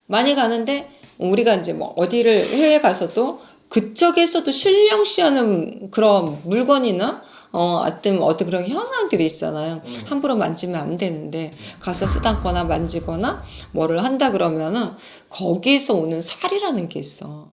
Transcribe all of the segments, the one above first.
많이 가는데 우리가 이제 뭐 어디를 해외 가서도 그쪽에서도 신령시하는 그런 물건이나 하여튼 어떤 그런 현상들이 있잖아요. 함부로 만지면 안 되는데 가서 쓰다거나 만지거나 뭐를 한다 그러면은 거기에서 오는 살이라는 게 있어.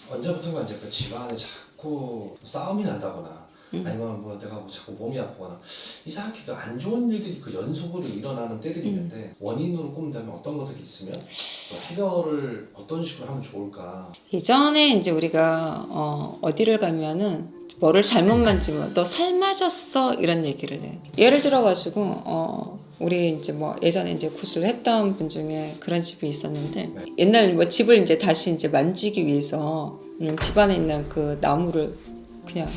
언제부턴가 이제 그 집안에 자꾸 싸움이 난다거나 아니면 뭐 내가 뭐 자꾸 몸이 아프거나 이상하게 그 안 좋은 일들이 그 연속으로 일어나는 때들이 있는데 원인으로 꼽는다면 어떤 것들이 있으면 또 해결을 어떤 식으로 하면 좋을까? 예전에 이제 우리가 어디를 가면은 뭐를 잘못 만지면 너 살 맞았어 이런 얘기를 해. 예를 들어가지고 우리 이제 뭐 예전에 이제 굿을 했던 분 중에 그런 집이 있었는데 옛날 뭐 집을 이제 다시 이제 만지기 위해서 집안에 있는 그 나무를 그냥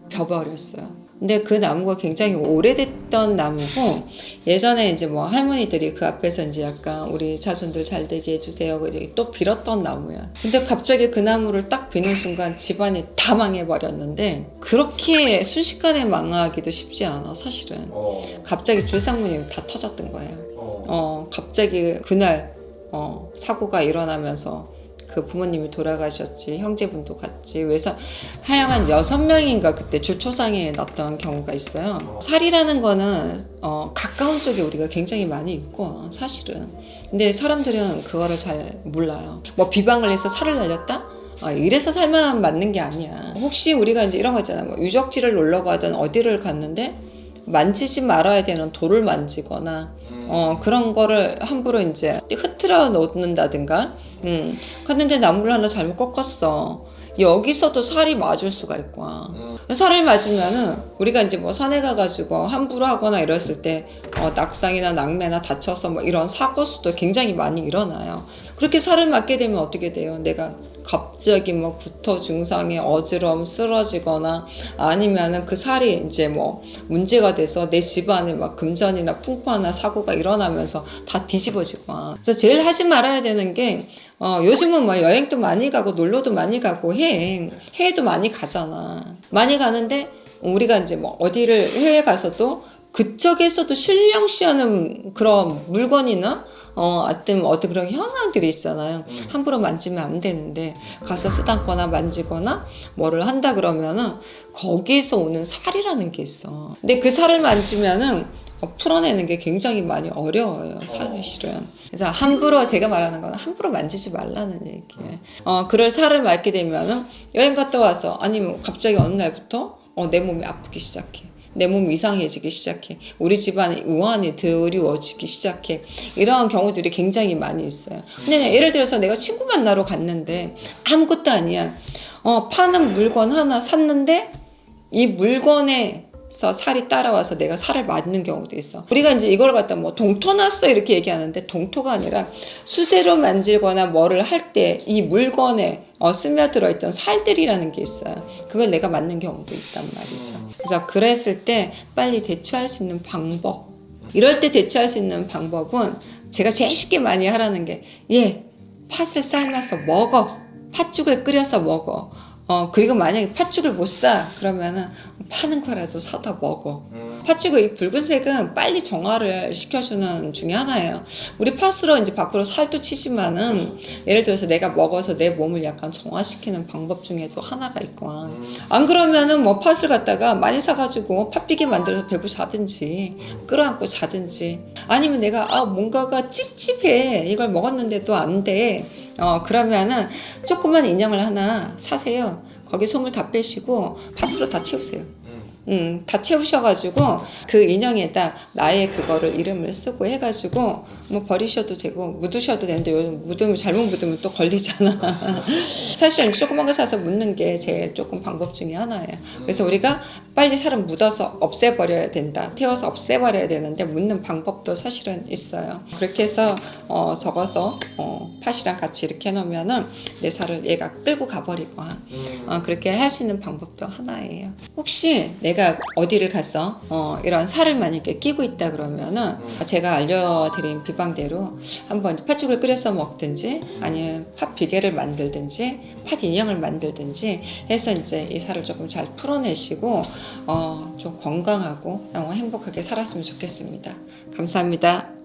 벼버렸어요. 근데 그 나무가 굉장히 오래됐던 나무고 예전에 이제 뭐 할머니들이 그 앞에서 이제 약간 우리 자손들 잘 되게 해주세요 또 빌었던 나무야. 근데 갑자기 그 나무를 딱 비는 순간 집안이 다 망해버렸는데 그렇게 순식간에 망하기도 쉽지 않아 사실은. 갑자기 주상문이 다 터졌던 거예요. 갑자기 그날 사고가 일어나면서 그 부모님이 돌아가셨지 형제분도 갔지 그래서 하여간 6명인가 그때 주초상에 났던 경우가 있어요. 살이라는 거는 가까운 쪽에 우리가 굉장히 많이 있고 사실은 근데 사람들은 그거를 잘 몰라요. 뭐 비방을 해서 살을 날렸다? 이래서 살만 맞는 게 아니야. 혹시 우리가 이제 이런 거 있잖아. 뭐 유적지를 놀러 가든 어디를 갔는데 만지지 말아야 되는 돌을 만지거나 그런 거를 함부로 이제 흐트러 놓는다든가 갔는데 나무를 하나 잘못 꺾었어. 여기서도 살이 맞을 수가 있고 살을 맞으면은 우리가 이제 뭐 산에 가가지고 함부로 하거나 이랬을 때 낙상이나 낙매나 다쳐서 뭐 이런 사고 수도 굉장히 많이 일어나요. 그렇게 살을 맞게 되면 어떻게 돼요? 내가 갑자기 뭐 구토 증상에 어지러움 쓰러지거나 아니면은 그 살이 이제 뭐 문제가 돼서 내 집안에 막 금전이나 풍파나 사고가 일어나면서 다 뒤집어지고 그래서 제일 하지 말아야 되는 게 요즘은 뭐 여행도 많이 가고 놀러도 많이 가고 해외도 많이 가잖아. 많이 가는데 우리가 이제 뭐 어디를 해외 가서도 그쪽에서도 신령시하는 그런 물건이나 하여튼 어떤 그런 현상들이 있잖아요. 함부로 만지면 안 되는데 가서 쓰다거나 만지거나 뭐를 한다 그러면은 거기에서 오는 살이라는 게 있어. 근데 그 살을 만지면은 풀어내는 게 굉장히 많이 어려워요 사실은. 그래서 함부로 제가 말하는 건 함부로 만지지 말라는 얘기예요. 그럴 살을 맞게 되면은 여행 갔다 와서 아니면 갑자기 어느 날부터 내 몸이 아프기 시작해. 내 몸이 이상해지기 시작해. 우리 집안이 우환이 드리워지기 시작해. 이러한 경우들이 굉장히 많이 있어요. 근데 예를 들어서 내가 친구 만나러 갔는데 아무것도 아니야. 파는 물건 하나 샀는데 이 물건에 살이 따라와서 내가 살을 맞는 경우도 있어. 우리가 이제 이걸 갖다 뭐 동토 났어 이렇게 얘기하는데 동토가 아니라 수세로 만질거나 뭐를 할 때 이 물건에 스며들어 있던 살들이라는 게 있어요. 그걸 내가 맞는 경우도 있단 말이죠. 그래서 그랬을 때 빨리 대처할 수 있는 방법. 이럴 때 대처할 수 있는 방법은 제가 제일 쉽게 많이 하라는 게 팥을 삶아서 먹어. 팥죽을 끓여서 먹어. 그리고 만약에 팥죽을 못 사 그러면은 파는 거라도 사다 먹어. 팥죽의 이 붉은색은 빨리 정화를 시켜주는 중에 하나예요. 우리 팥으로 이제 밖으로 살도 치지만은 예를 들어서 내가 먹어서 내 몸을 약간 정화시키는 방법 중에도 하나가 있고 안 그러면은 뭐 팥을 갖다가 많이 사가지고 팥비계 만들어서 배고 자든지 끌어안고 자든지 아니면 내가 뭔가가 찝찝해 이걸 먹었는데도 안 돼. 그러면은 조그만 인형을 하나 사세요. 거기 솜을 다 빼시고 팥으로 다 채우세요. 다 채우셔가지고 그 인형에다 나의 그거를 이름을 쓰고 해가지고 뭐 버리셔도 되고 묻으셔도 되는데 요즘 잘못 묻으면 또 걸리잖아. 사실 조그만 거 사서 묻는 게 제일 조금 방법 중에 하나예요. 그래서 우리가 빨리 살을 묻어서 없애버려야 된다. 태워서 없애버려야 되는데 묻는 방법도 사실은 있어요. 그렇게 해서 적어서 팥이랑 같이 이렇게 해놓으면은 내 살을 얘가 끌고 가버리고 그렇게 할 수 있는 방법도 하나예요. 혹시 내가 내가 어디를 가서 이런 살을 만약에 끼고 있다 그러면은 제가 알려드린 비방대로 한번 팥죽을 끓여서 먹든지 아니면 팥 비계를 만들든지 팥 인형을 만들든지 해서 이제 이 살을 조금 잘 풀어내시고 좀 건강하고 행복하게 살았으면 좋겠습니다. 감사합니다.